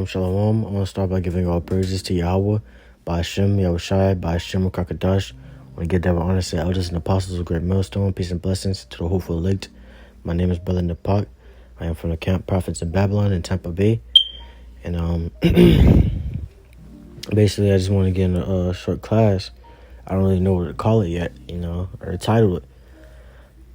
Shalom. I want to start by giving all praises to Yahweh, by Hashem, Yahushai, by Hashem, Kakadash. I want to give them honor to the elders and apostles of Great Millstone. Peace and blessings to the hopeful elect. My name is Brother Napak. I am from the Camp Prophets in Babylon in Tampa Bay. And basically, I just want to get in a short class. I don't really know what to call it yet, or title it.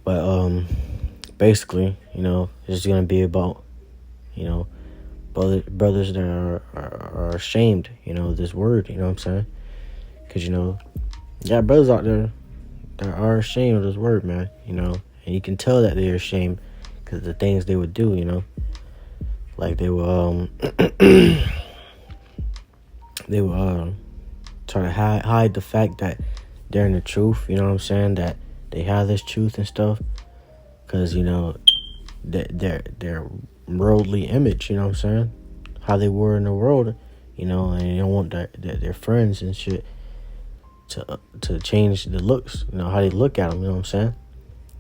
But basically, it's going to be about, brothers that are ashamed, of this word, you know what I'm saying? Because, brothers out there that are ashamed of this word, man, and you can tell that they're ashamed because of the things they would do, like they will, try to hide the fact that they're in the truth, you know what I'm saying, that they have this truth and stuff, because, their worldly image, you know what I'm saying, how they were in the world, and they don't want their friends and shit to change the looks, how they look at them, you know what I'm saying,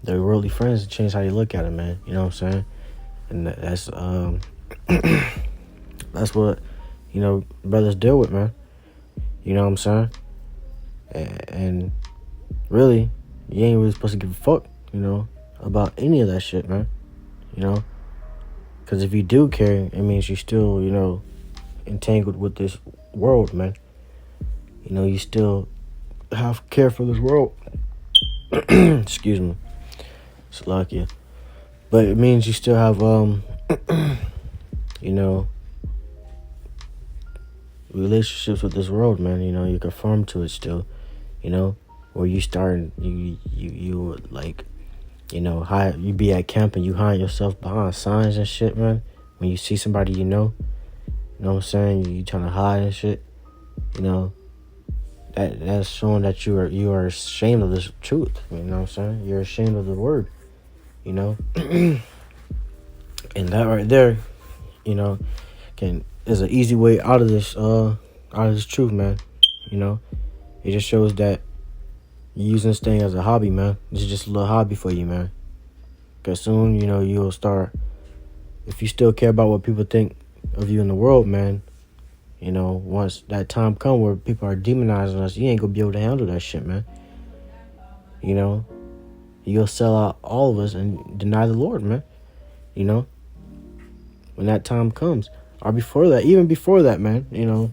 their worldly friends to change how they look at them, man, you know what I'm saying, and that's that's what, brothers deal with, man, you know what I'm saying, and really, you ain't really supposed to give a fuck, about any of that shit, man, because if you do care, it means you still, entangled with this world, man. You still have care for this world. Excuse me. Salakia. But it means you still have, relationships with this world, man. You conform to it still, where you start, you like, you be at camp and you hide yourself behind signs and shit, man. When you see somebody you know what I'm saying, you trying to hide and shit, that's showing that you are ashamed of this truth, you know what I'm saying? You're ashamed of the word, and that right there, is an easy way out of this truth, man. It just shows that you're using this thing as a hobby, man. It's just a little hobby for you, man. Because soon, you'll start, if you still care about what people think of you in the world, man, once that time come where people are demonizing us, you ain't gonna be able to handle that shit, man. You'll sell out all of us and deny the Lord, man. When that time comes. Or before that, even before that, man, you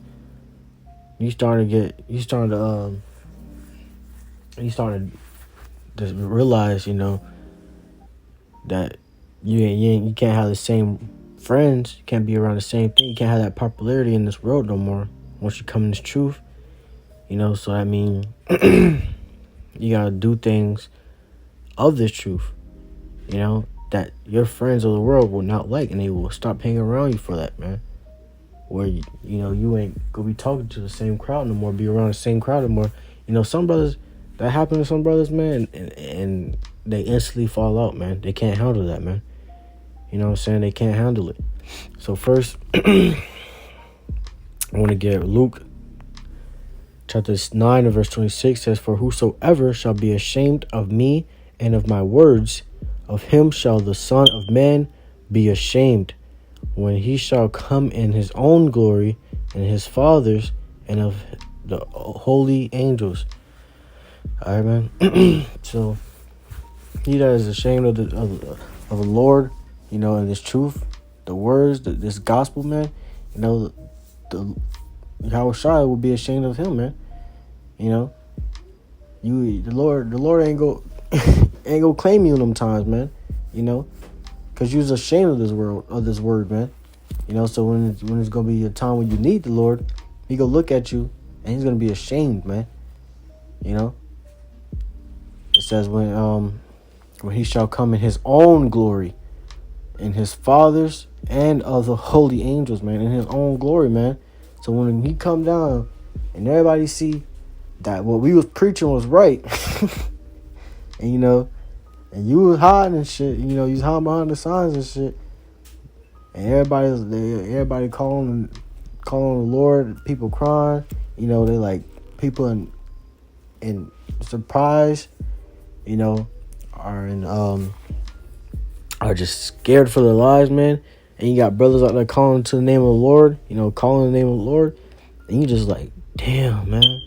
starting to realize, that you can't have the same friends, you can't be around the same thing, you can't have that popularity in this world no more once you come in this truth, so I mean, you gotta do things of this truth, that your friends of the world will not like, and they will stop hanging around you for that, man. Where you ain't gonna be talking to the same crowd no more, be around the same crowd no more. Some brothers, that happen to some brothers, man, and they instantly fall out, man. They can't handle that, man. You know what I'm saying? They can't handle it. So first, I want to get Luke chapter 9 and verse 26 says, "For whosoever shall be ashamed of me and of my words, of him shall the Son of Man be ashamed, when he shall come in his own glory and his Father's and of the holy angels." All right, man. So he that is ashamed of the Lord, and this truth, the words, this gospel, man, the Yahushua will be ashamed of him, man. The Lord ain't go claim you in them times, man. Because you was ashamed of this word, man. So when it's gonna be a time when you need the Lord, he gonna look at you and he's gonna be ashamed, man. It says when he shall come in his own glory, in his Father's and of the holy angels, man, in his own glory, man. So when he come down and everybody see that what we was preaching was right, and and you was hiding and shit, you was hiding behind the signs and shit, and everybody calling the Lord, people crying, they like people in surprise, are just scared for their lives, man, and you got brothers out there calling to the name of the Lord, calling the name of the Lord, and you just like, damn, man,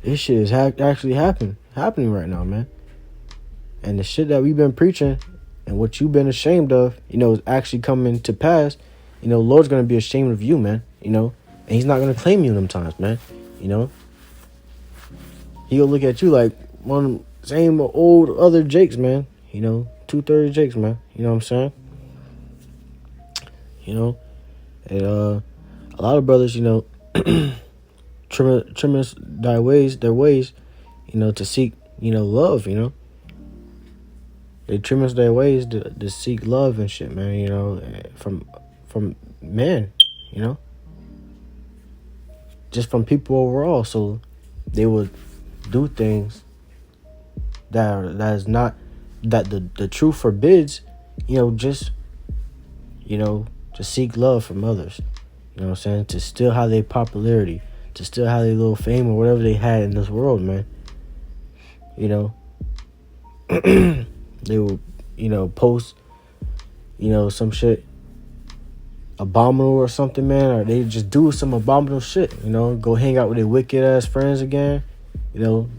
this shit is actually happening right now, man. And the shit that we've been preaching and what you've been ashamed of, is actually coming to pass. The Lord's going to be ashamed of you, man, and he's not going to claim you them times, man, He'll look at you like one of the same old other Jakes, man, 230 Jakes, man, you know what I'm saying? And a lot of brothers, trim their ways, to seek, love, They trim their ways to seek love and shit, man, from men, just from people overall. So they would do things that is not, that the truth forbids, just, to seek love from others. You know what I'm saying? To still have their popularity, to still have their little fame or whatever they had in this world, man. They will, post, some shit abominable or something, man, or they just do some abominable shit, go hang out with their wicked ass friends again,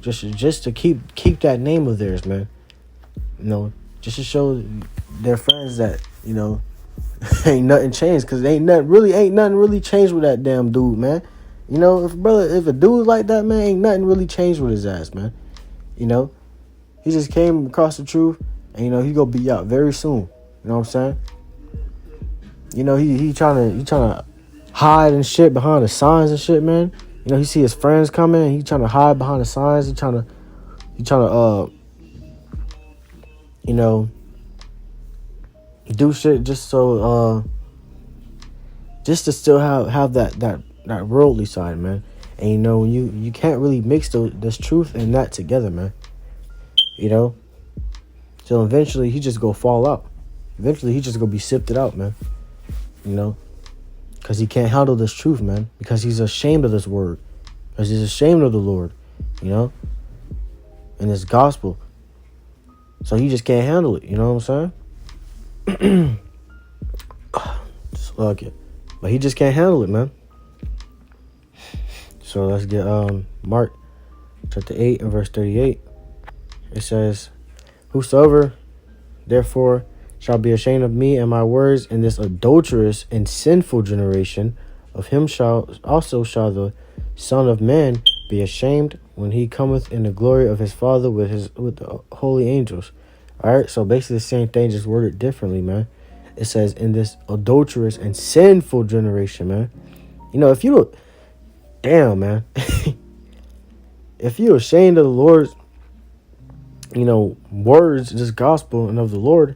just to keep that name of theirs, man. Just to show their friends that, ain't nothing changed, because ain't nothing really changed with that damn dude, man. If a dude like that, man, ain't nothing really changed with his ass, man. He just came across the truth, and he gonna be out very soon. You know what I'm saying? He trying to hide and shit behind the signs and shit, man. He see his friends coming, and he trying to hide behind the signs. He trying to do shit just so just to still have that worldly side, man. And you can't really mix this truth and that together, man. So eventually he just go fall out. Eventually he just gonna be sifted out, man. Because he can't handle this truth, man. Because he's ashamed of this word. Because he's ashamed of the Lord, and his gospel. So he just can't handle it. You know what I'm saying? Just like it. But he just can't handle it, man. So let's get Mark chapter 8 and verse 38. It says, "Whosoever therefore shall be ashamed of me and my words in this adulterous and sinful generation, of him shall the Son of Man be ashamed when he cometh in the glory of his Father with the holy angels." All right, so basically the same thing, just worded differently, man. It says, in this adulterous and sinful generation, man. If you, damn, man. If you're ashamed of the Lord's, words, this gospel and of the Lord,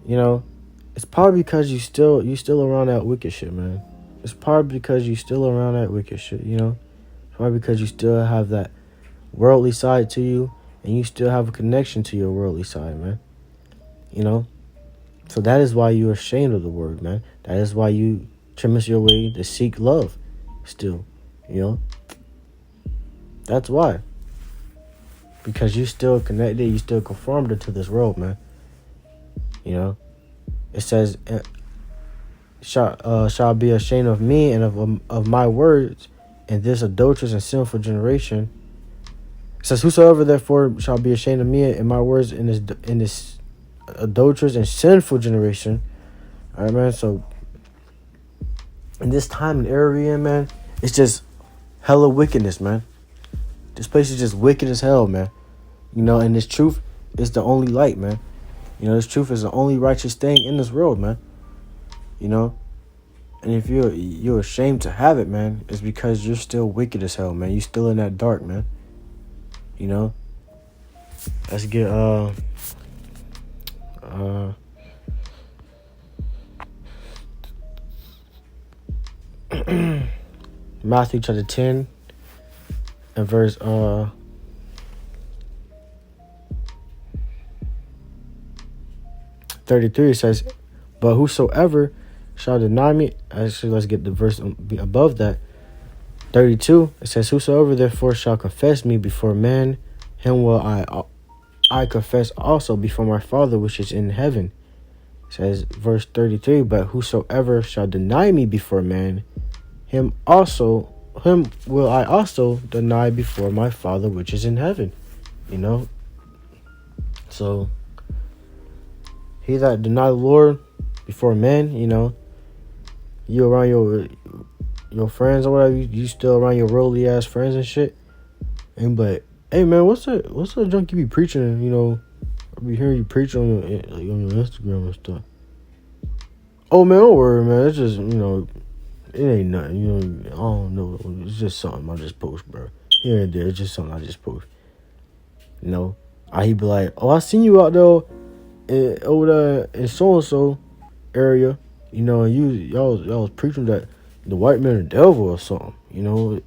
it's probably because you still around that wicked shit, man. It's probably because you still around that wicked shit, It's probably because you still have that worldly side to you, and you still have a connection to your worldly side, man. So that is why you're ashamed of the word, man. That is why you trim your way to seek love still, That's why. Because you still connected, you still conformed to this world, man. It says, shall be ashamed of me and of my words in this adulterous and sinful generation. It says, whosoever therefore shall be ashamed of me and my words in this adulterous and sinful generation. All right, man. So in this time and era we're in, man, it's just hella wickedness, man. This place is just wicked as hell, man. And this truth is the only light, man. This truth is the only righteous thing in this world, man. And if you're ashamed to have it, man, it's because you're still wicked as hell, man. You're still in that dark, man. Let's get Matthew chapter 10 and verse 33. It says, but whosoever shall deny me, actually let's get the verse above that. 32, it says, whosoever therefore shall confess me before men, him will I confess also before my Father which is in heaven. It says verse 33, but whosoever shall deny me before man, him will I also deny before my Father which is in heaven. You know? So he that deny the Lord before men, you know, you around your friends or whatever, you still around your worldly ass friends and shit. And but hey man, what's that junk you be preaching? You know, I be hearing you preach on your Instagram and stuff. Oh man, don't worry, man. It's just, you know, it ain't nothing. You know, I don't know. It's just something I just post, bro. Here and there, it's just something I just post. You know, he be like, oh, I seen you out there over there in so and so area. You know, and y'all was preaching that the white man the devil or something. You know,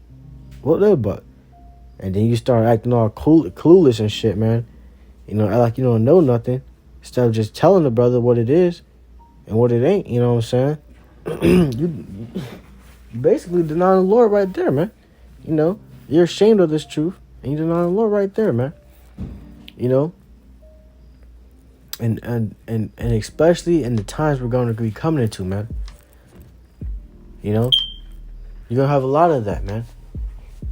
what that about? And then you start acting all clueless and shit, man. You know, act like you don't know nothing. Instead of just telling the brother what it is and what it ain't. You know what I'm saying? you basically deny the Lord right there, man. You know, you're ashamed of this truth and you deny the Lord right there, man. You know, and especially in the times we're going to be coming into, man. You know, you're gonna have a lot of that, man.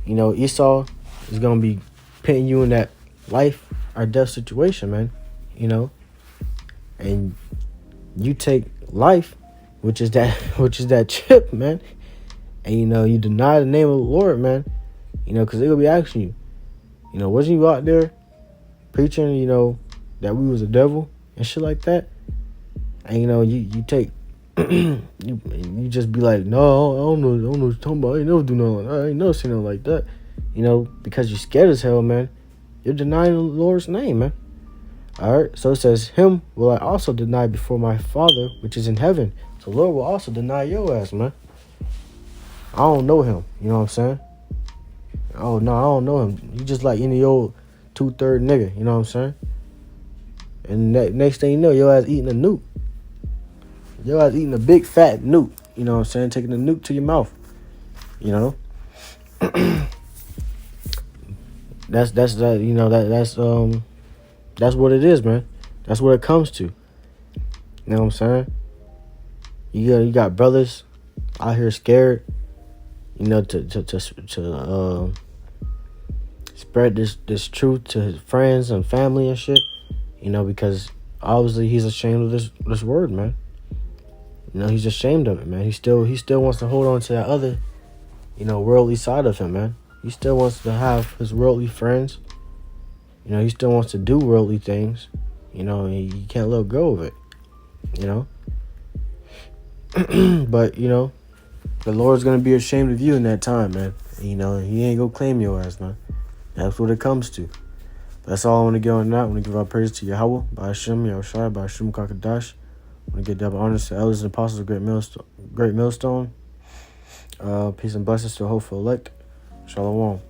You know, Esau is gonna be putting you in that life or death situation, man. You know, and you take life, which is that chip, man. And you know, you deny the name of the Lord, man. You know, because they're gonna be asking you, you know, wasn't you out there preaching, you know, that we was a devil and shit like that? And you know, you take you just be like, no, I don't know what you're talking about. I ain't never do nothing. I ain't never seen nothing like that. You know, because you're scared as hell, man. You're denying the Lord's name, man. Alright, so it says, him will I also deny before my Father which is in heaven. So Lord will also deny your ass, man. I don't know him. You know what I'm saying? Oh no, I don't know him. You just like any old 2/3 nigga. You know what I'm saying? And next thing you know, your ass eating a nuke. Your ass eating a big fat nuke. You know what I'm saying? Taking a nuke to your mouth. You know? that's that. You know that's what it is, man. That's what it comes to. You know what I'm saying? You got brothers out here scared. You know, to spread this truth to his friends and family and shit. You know, because obviously he's ashamed of this word, man. You know, he's ashamed of it, man. He still wants to hold on to that other, you know, worldly side of him, man. He still wants to have his worldly friends. You know, he still wants to do worldly things. You know, and he can't let go of it. You know? But, you know, the Lord's going to be ashamed of you in that time, man. You know, he ain't going to claim your ass, man. That's what it comes to. That's all I want to get on that. I want to give our praise to Yahweh, by Hashem, Yahushua, by Hashem Kakadash. I want to get double honors to elders and apostles of Great Millstone. Peace and blessings to a hopeful elect. Shalom.